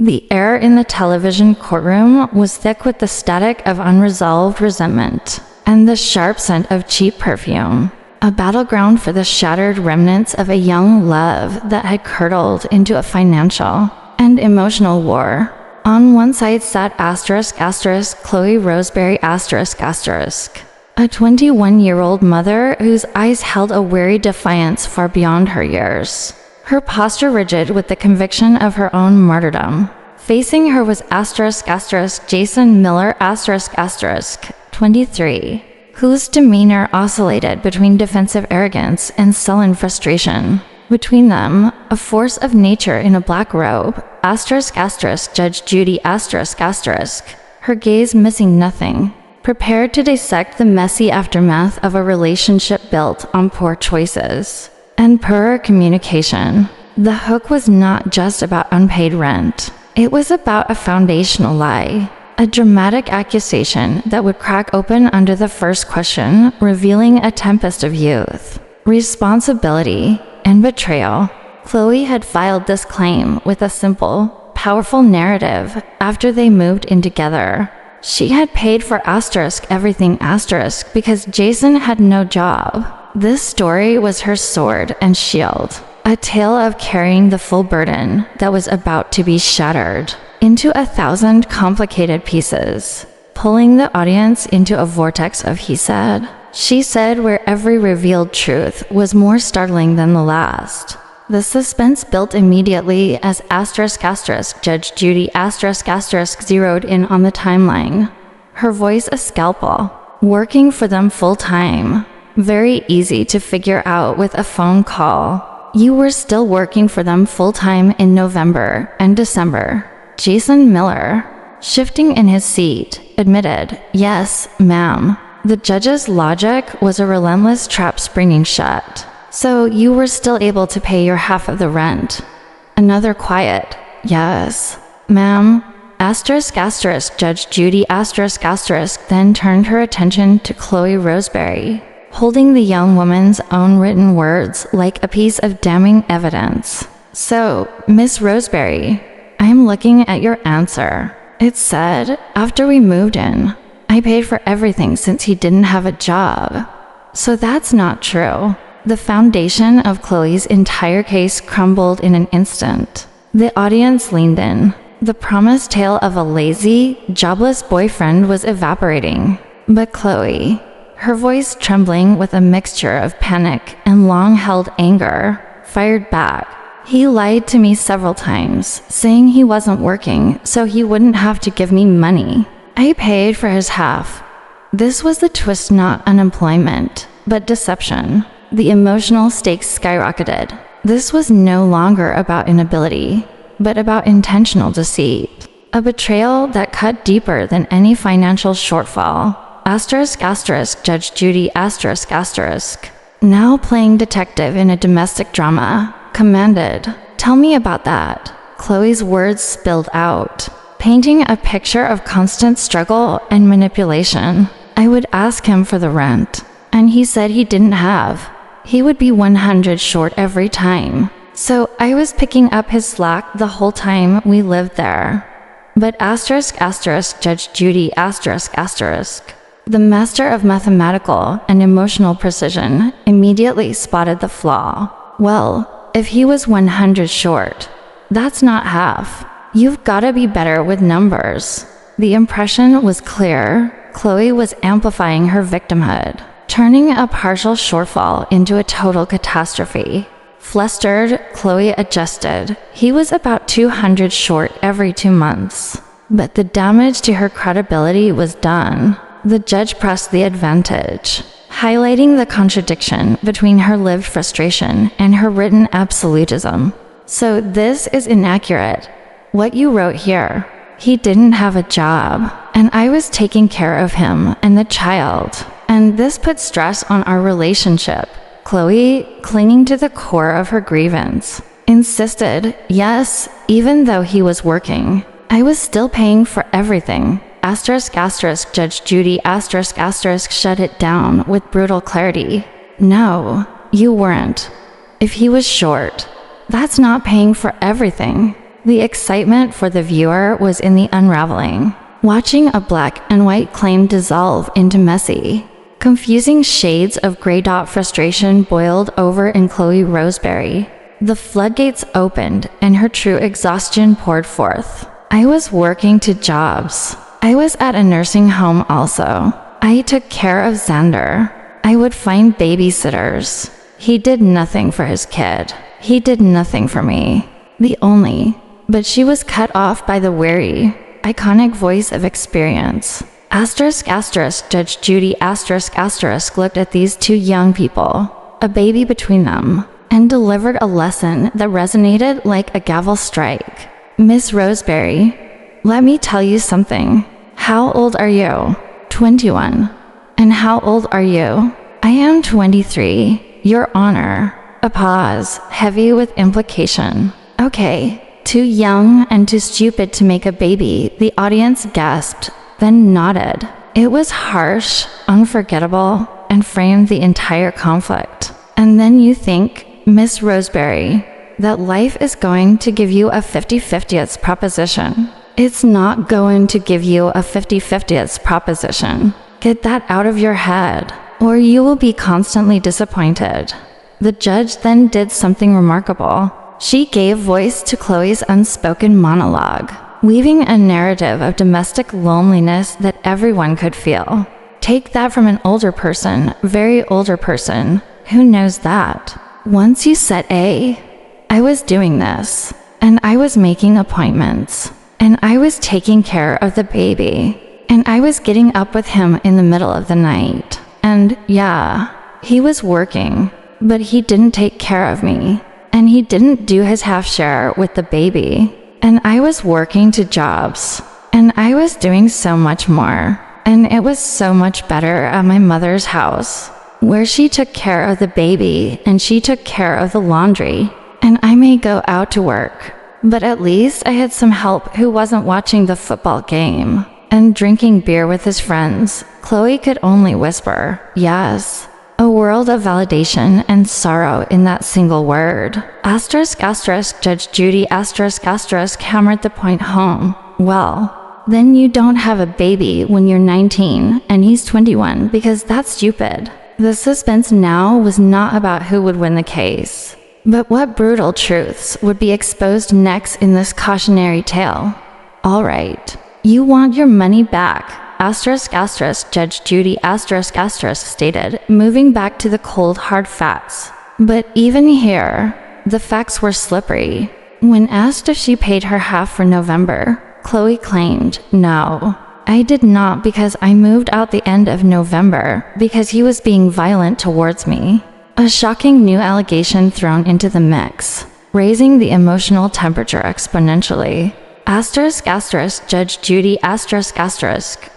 The air in the television courtroom was thick with the static of unresolved resentment and the sharp scent of cheap perfume, a battleground for the shattered remnants of a young love that had curdled into a financial and emotional war. On one side sat Chloe Roseberry *, a 21-year-old mother whose eyes held a weary defiance far beyond her years, her posture rigid with the conviction of her own martyrdom. Facing her was Jason Miller *, 23, whose demeanor oscillated between defensive arrogance and sullen frustration. Between them, a force of nature in a black robe, Judge Judy *, her gaze missing nothing, prepared to dissect the messy aftermath of a relationship built on poor choices and poor communication. The hook was not just about unpaid rent. It was about a foundational lie, a dramatic accusation that would crack open under the first question, revealing a tempest of youth, responsibility, and betrayal. Chloe had filed this claim with a simple, powerful narrative after they moved in together. She had paid for everything because Jason had no job. This story was her sword and shield, a tale of carrying the full burden that was about to be shattered into 1,000 complicated pieces, pulling the audience into a vortex of he said, she said, where every revealed truth was more startling than the last. The suspense built immediately as Judge Judy *, zeroed in on the timeline, her voice a scalpel, working for them full-time. Very easy to figure out with a phone call. You were still working for them full-time in November and December. Jason Miller, shifting in his seat, admitted, yes, ma'am. The judge's logic was a relentless trap springing shut. So you were still able to pay your half of the rent. Another quiet, yes, ma'am. Judge Judy *, then turned her attention to Chloe Roseberry, holding the young woman's own written words like a piece of damning evidence. So, Miss Roseberry, I'm looking at your answer. It said, after we moved in, I paid for everything since he didn't have a job. So that's not true. The foundation of Chloe's entire case crumbled in an instant. The audience leaned in. The promised tale of a lazy, jobless boyfriend was evaporating. But Chloe, her voice trembling with a mixture of panic and long-held anger, fired back. He lied to me several times, saying he wasn't working so he wouldn't have to give me money. I paid for his half. This was the twist, not unemployment, but deception. The emotional stakes skyrocketed. This was no longer about inability, but about intentional deceit. A betrayal that cut deeper than any financial shortfall. Judge Judy *, now playing detective in a domestic drama, commanded, tell me about that. Chloe's words spilled out, painting a picture of constant struggle and manipulation. I would ask him for the rent, and he said he didn't have. He would be 100 short every time. So I was picking up his slack the whole time we lived there. But Judge Judy *, the master of mathematical and emotional precision, immediately spotted the flaw. Well, if he was 100 short, that's not half. You've gotta be better with numbers. The impression was clear. Chloe was amplifying her victimhood, turning a partial shortfall into a total catastrophe. Flustered, Chloe adjusted. He was about 200 short every 2 months. But the damage to her credibility was done. The judge pressed the advantage, highlighting the contradiction between her lived frustration and her written absolutism. So this is inaccurate. What you wrote here. He didn't have a job, and I was taking care of him and the child. And this put stress on our relationship. Chloe, clinging to the core of her grievance, insisted, yes, even though he was working, I was still paying for everything. Judge Judy *, shut it down with brutal clarity. No, you weren't. If he was short, that's not paying for everything. The excitement for the viewer was in the unraveling, watching a black and white claim dissolve into messy, confusing shades of gray dot frustration boiled over in Chloe Roseberry. The floodgates opened and her true exhaustion poured forth. I was working 2 jobs. I was at a nursing home also. I took care of Xander. I would find babysitters. He did nothing for his kid. He did nothing for me. But she was cut off by the weary, iconic voice of experience. Judge Judy looked at these 2 young people, a baby between them, and delivered a lesson that resonated like a gavel strike. Miss Roseberry, let me tell you something. How old are you? 21. And how old are you? I am 23. Your Honor. A pause, heavy with implication. Okay. Too young and too stupid to make a baby, the audience gasped, then nodded. It was harsh, unforgettable, and framed the entire conflict. And then you think, Miss Roseberry, that life is going to give you a 50-50th proposition. It's not going to give you a 50-50th proposition. Get that out of your head, or you will be constantly disappointed. The judge then did something remarkable. She gave voice to Chloe's unspoken monologue, weaving a narrative of domestic loneliness that everyone could feel. Take that from an older person, very older person, who knows that. Once you set I was doing this, and I was making appointments, and I was taking care of the baby, and I was getting up with him in the middle of the night. And yeah, he was working, but he didn't take care of me. And he didn't do his half share with the baby. And I was working 2 jobs. And I was doing so much more. And it was so much better at my mother's house, where she took care of the baby and she took care of the laundry. And I may go out to work, but at least I had some help who wasn't watching the football game and drinking beer with his friends. Chloe could only whisper, yes. A world of validation and sorrow in that single word. Judge Judy hammered the point home. Well, then you don't have a baby when you're 19 and he's 21 because that's stupid. The suspense now was not about who would win the case, but what brutal truths would be exposed next in this cautionary tale. All right, you want your money back. Judge Judy stated, moving back to the cold hard facts. But even here, the facts were slippery. When asked if she paid her half for November, Chloe claimed, no, I did not because I moved out the end of November because he was being violent towards me. A shocking new allegation thrown into the mix, raising the emotional temperature exponentially. Judge Judy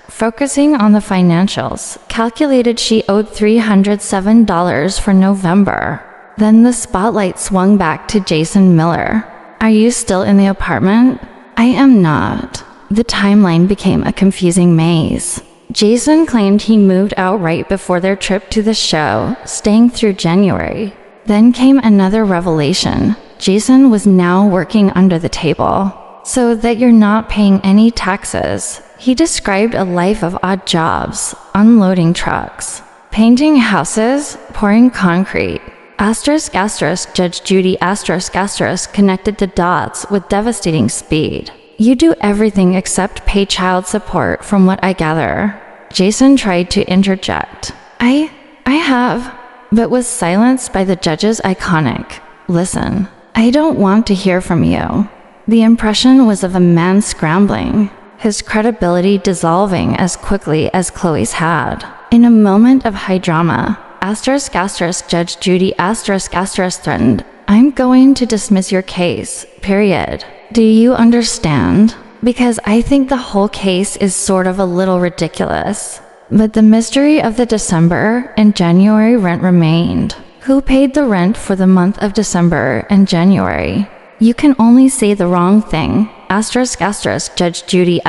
focusing on the financials, calculated she owed $307 for November. Then the spotlight swung back to Jason Miller. Are you still in the apartment? I am not. The timeline became a confusing maze. Jason claimed he moved out right before their trip to the show, staying through January. Then came another revelation. Jason was now working under the table, so that you're not paying any taxes. He described a life of odd jobs, unloading trucks, painting houses, pouring concrete. Judge Judy connected the dots with devastating speed. You do everything except pay child support from what I gather. Jason tried to interject. I have, but was silenced by the judge's iconic, listen, I don't want to hear from you. The impression was of a man scrambling, his credibility dissolving as quickly as Chloe's had. In a moment of high drama, Judge Judy threatened, I'm going to dismiss your case, period. Do you understand? Because I think the whole case is sort of a little ridiculous. But the mystery of the December and January rent remained. Who paid the rent for the month of December and January? You can only say the wrong thing. Judge Judy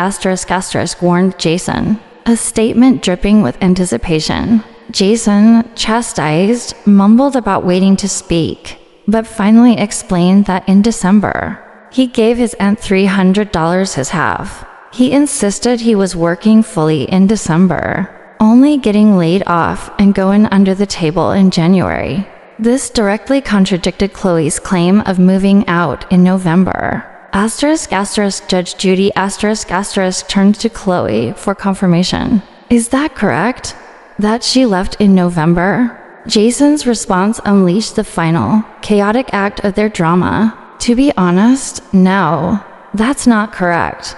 warned Jason, a statement dripping with anticipation. Jason, chastised, mumbled about waiting to speak, but finally explained that in December, He gave his aunt $300 his half. He insisted he was working fully in December, only getting laid off and going under the table in January. This directly contradicted Chloe's claim of moving out in November. Judge Judy turned to Chloe for confirmation. Is that correct? That she left in November? Jason's response unleashed the final, chaotic act of their drama. To be honest, no, that's not correct.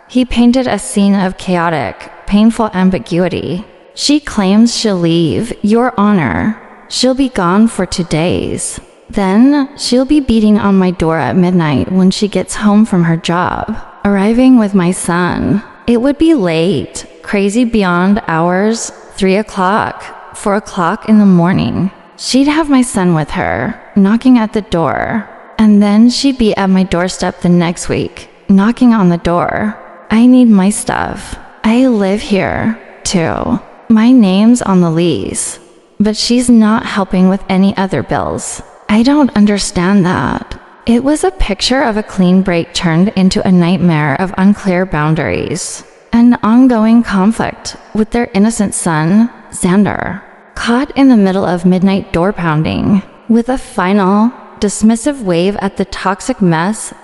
He painted a scene of chaotic, painful ambiguity. She claims she'll leave, Your Honor. She'll be gone for 2 days. Then, she'll be beating on my door at midnight when she gets home from her job, arriving with my son. It would be late, crazy beyond hours, 3 o'clock, 4 o'clock in the morning. She'd have my son with her, knocking at the door. And then she'd be at my doorstep the next week, knocking on the door. I need my stuff. I live here, too. My name's on the lease. But she's not helping with any other bills. I don't understand that. It was a picture of a clean break turned into a nightmare of unclear boundaries. An ongoing conflict with their innocent son, Xander. Caught in the middle of midnight door pounding. With a final, dismissive wave at the toxic mess,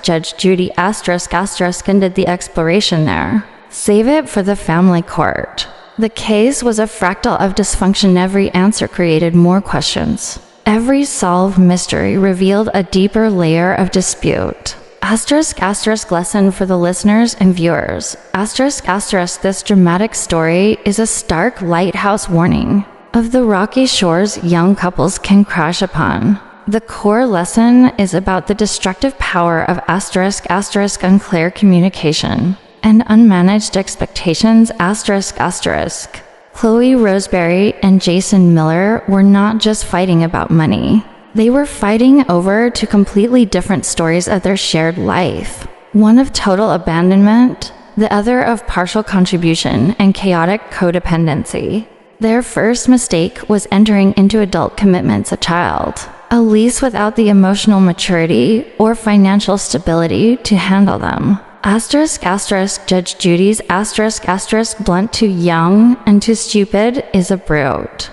Judge Judy ended the exploration there. Save it for the family court. The case was a fractal of dysfunction. Every answer created more questions. Every solved mystery revealed a deeper layer of dispute. Lesson for the listeners and viewers. This dramatic story is a stark lighthouse warning of the rocky shores young couples can crash upon. The core lesson is about the destructive power of unclear communication and unmanaged expectations. Chloe Roseberry and Jason Miller were not just fighting about money. They were fighting over 2 completely different stories of their shared life. One of total abandonment, the other of partial contribution and chaotic codependency. Their first mistake was entering into adult commitments a child, a lease without the emotional maturity or financial stability to handle them. Judge Judy's blunt too young and too stupid is a brute.